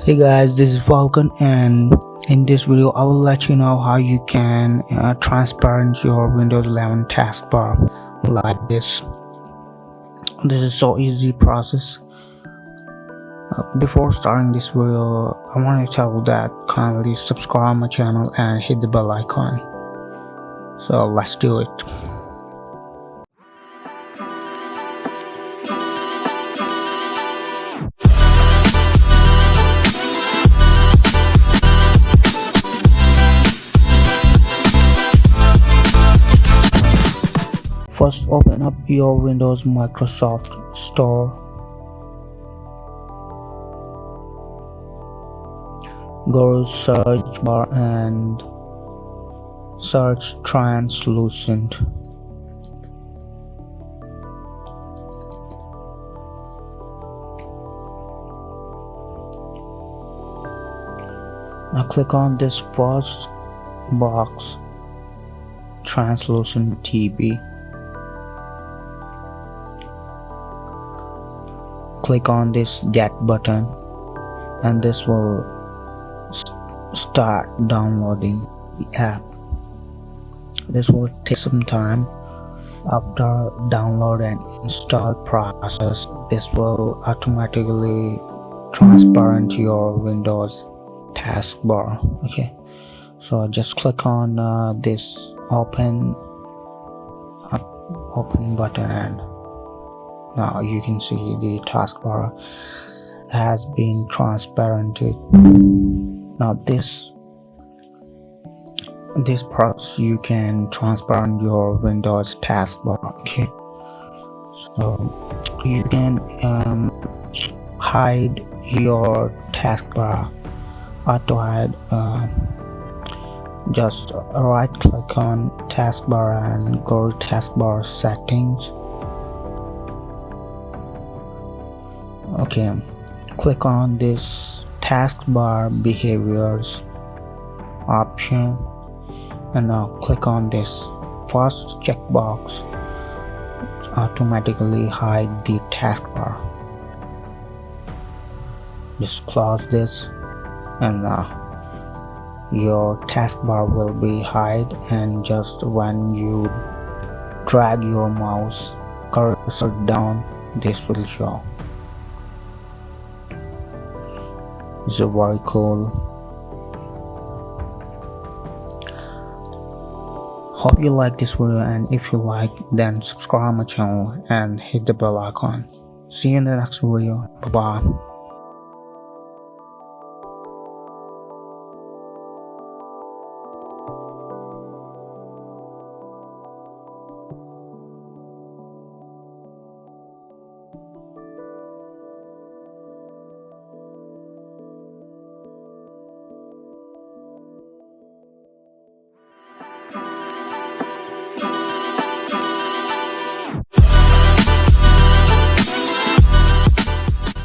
Hey guys, this is Falcon, and in this video I will let you know how you can transparent your Windows 11 taskbar like this. This is so easy process. Before starting this video, I want to tell you that kindly subscribe my channel and hit the bell icon. So let's do it. First, open up your Windows Microsoft Store. Go to search bar and search translucent. Now click on this first box, translucent TB. Click on this get button and this will start downloading the app. This will take some time. After download and install process, this will automatically transparent your Windows taskbar. Okay, so just click on this open button, and now you can see the taskbar has been transparented. Now this process you can transparent your Windows taskbar. Okay, so you can hide your taskbar, auto hide. Just right click on taskbar and go to taskbar settings. Okay, click on this taskbar behaviors option, and now click on this first checkbox, automatically hide the taskbar. Just close this, and your taskbar will be hide, and just when you drag your mouse cursor down, this will show. It's very cool. Hope you like this video, and if you like, then subscribe my channel and hit the bell icon. See you in the next video. Bye bye.